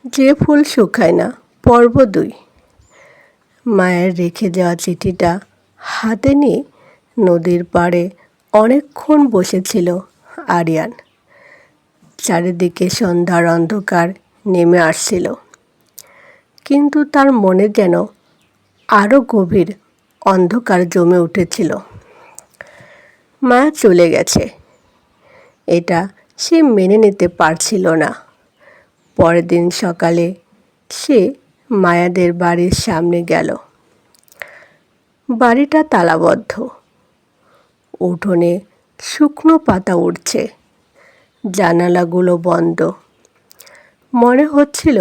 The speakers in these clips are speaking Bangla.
যে ফুল শুকায় না পর্ব ২। মায়ের রেখে যাওয়া চিঠিটা হাতে নিয়ে নদীর পাড়ে অনেকক্ষণ বসেছিল আরিয়ান। চারিদিকে সন্ধ্যার অন্ধকার নেমে আসছিল, কিন্তু তার মনে যেন আরও গভীর অন্ধকার জমে উঠেছিল। মায়া চলে গেছে, এটা সে মেনে নিতে পারছিল না। পরের দিন সকালে সে মায়াদের বাড়ির সামনে গেল। বাড়িটা তালাবদ্ধ, উঠোনে শুকনো পাতা উড়ছে, জানালাগুলো বন্ধ। মনে হচ্ছিল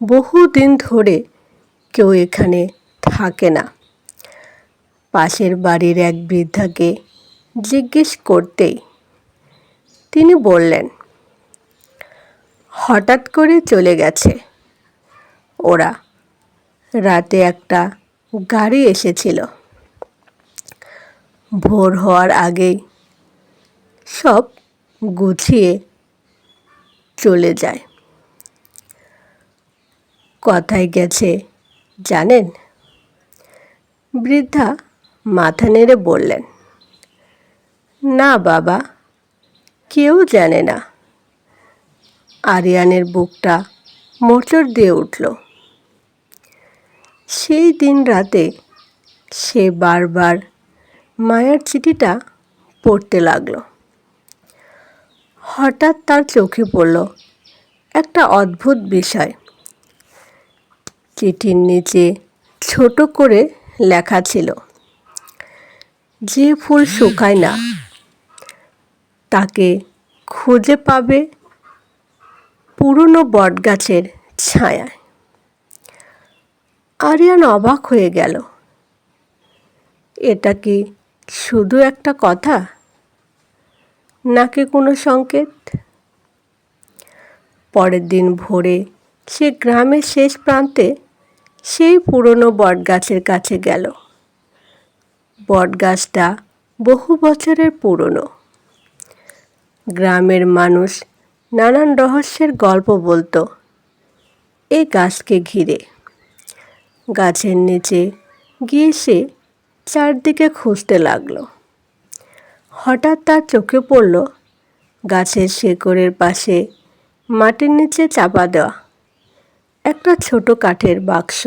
বহুদিন ধরে কেউ এখানে থাকে না। পাশের বাড়ির এক বৃদ্ধাকে জিজ্ঞেস করতেই তিনি বললেন, হঠাৎ করে চলে গেছে ওরা। রাতে একটা গাড়ি এসেছিল, ভোর হওয়ার আগেই সব গুছিয়ে চলে যায়। কোথায় গেছে জানেন? বৃদ্ধা মাথা নেড়ে বললেন, না বাবা, কেউ জানে না। আরিয়ানের বুকটা মোচড় দিয়ে উঠল। সেই দিন রাতে সে বারবার মায়ার চিঠিটা পড়তে লাগলো। হঠাৎ তার চোখে পড়ল একটা অদ্ভুত বিষয়। চিঠির নিচে ছোট করে লেখা ছিল, যে ফুল শুকায় না তাকে খুঁজে পাবে পুরনো বটগাছের ছায়ায়। আরিয়ান অবাক হয়ে গেল। এটা কি শুধু একটা কথা, নাকি কোনো সংকেত? পরের দিন ভোরে সে গ্রামের শেষ প্রান্তে সেই পুরনো বটগাছের কাছে গেল। বটগাছটা বহু বছরের পুরনো। গ্রামের মানুষ নানান রহস্যের গল্প বলতো এই গাছকে ঘিরে। গাছের নিচে গিয়ে সে চারদিকে খুঁজতে লাগলো। হঠাৎ তার চোখে পড়ল গাছের শেকড়ের পাশে মাটির নিচে চাপা দেওয়া একটা ছোট কাঠের বাক্স।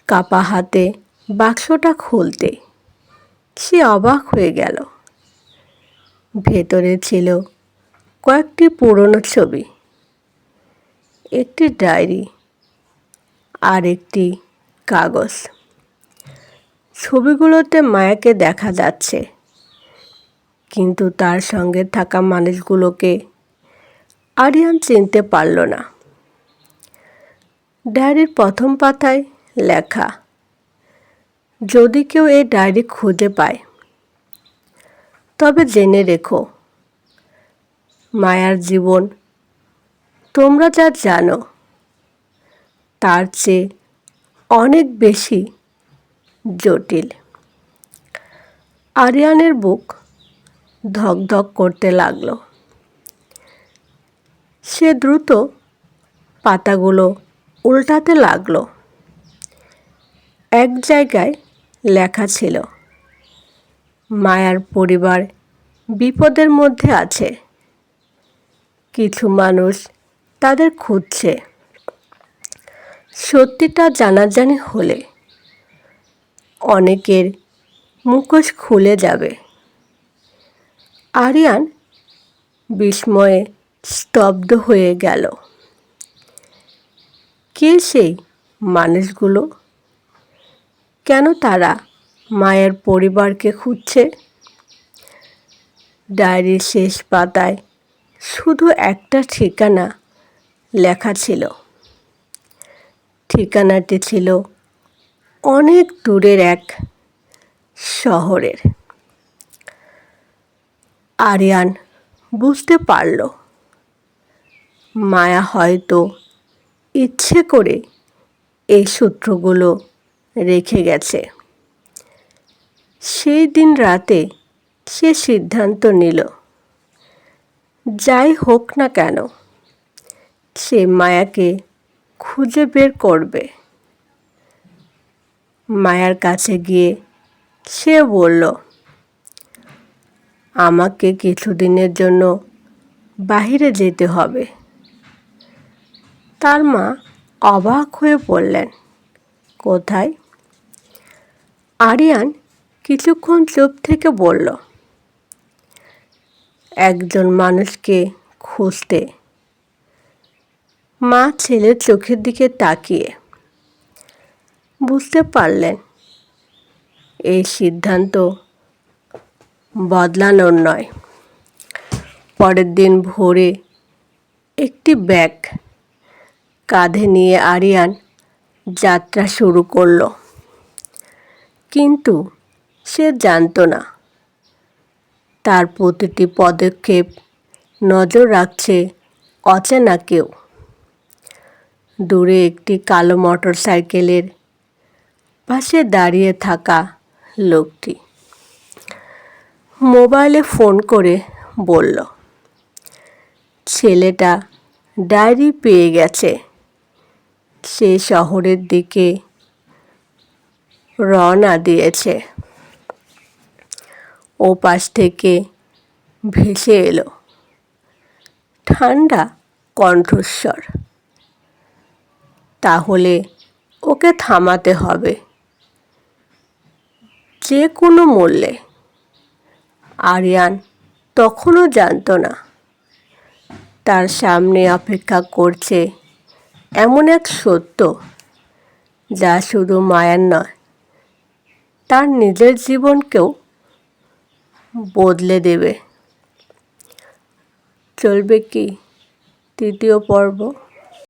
কাপা হাতে বাক্সটা খুলতে সে অবাক হয়ে গেল। ভেতরে ছিল কয়েকটি পুরনো ছবি, একটি ডায়েরি আর একটি কাগজ। ছবিগুলোতে মায়াকে দেখা যাচ্ছে, কিন্তু তার সঙ্গে থাকা মানুষগুলোকে আরিয়ান চিনতে পারল না। ডায়েরির প্রথম পাতায় লেখা, যদি কেউ এই ডায়েরি খুঁজে পায় তবে জেনে রেখো, মায়ার জীবন তোমরা যা জানো তার চেয়ে অনেক বেশি জটিল। আরিয়ানের বুক ধকধক করতে লাগলো। সে দ্রুত পাতাগুলো উল্টাতে লাগলো। এক জায়গায় লেখা ছিল, মায়ার পরিবার বিপদের মধ্যে আছে, কিছু মানুষ তাদের খুঁজছে। সত্যিটা জানাজানি হলে অনেকের মুখোশ খুলে যাবে। আরিয়ান বিস্ময়ে স্তব্ধ হয়ে গেল। কে সেই মানুষগুলো? কেন তারা মায়ের পরিবারকে খুঁজছে? ডায়েরির শেষ পাতায় শুধু একটা ঠিকানা লেখা ছিল। ঠিকানাটি ছিল অনেক দূরের এক শহরের। আরিয়ান বুঝতে পারল, মায়া হয়তো ইচ্ছে করে এই সূত্রগুলো রেখে গেছে। সেই দিন রাতে সে সিদ্ধান্ত নিল, যাই হোক না কেন সে মায়াকে খুঁজে বের করবে। মায়ার কাছে গিয়ে সে বলল, আমাকে কিছুদিনের জন্য বাহিরে যেতে হবে। তার মা অবাক হয়ে পড়লেন, কোথায়? আরিয়ান কিছুক্ষণ চুপ থেকে বলল, একজন মানুষকে খুঁজতে। মা ছেলের চোখের দিকে তাকিয়ে বুঝতে পারলেন এই সিদ্ধান্ত বদলানোর নয়। পরের দিন ভোরে একটি ব্যাগ কাঁধে নিয়ে আরিয়ান যাত্রা শুরু করলো। কিন্তু সে জানতো না তার প্রতিটি পদক্ষেপ নজর রাখছে অচেনা কেউ। দূরে একটি কালো মোটরসাইকেলের পাশে দাঁড়িয়ে থাকা লোকটি মোবাইলে ফোন করে বলল, ছেলেটা ডায়েরি পেয়ে গেছে, সে শহরের দিকে রওনা দিয়েছে। ও পাশ থেকে ভেসে এলো ঠান্ডা কণ্ঠস্বর, তাহলে ওকে থামাতে হবে যে কোনো মূল্যে। আরিয়ান তখনও জানতো না তার সামনে অপেক্ষা করছে এমন এক সত্য যা শুধু মায়ার নয়, তার নিজের জীবনকেও বদলে দেবে। চলবে কি তৃতীয় পর্ব?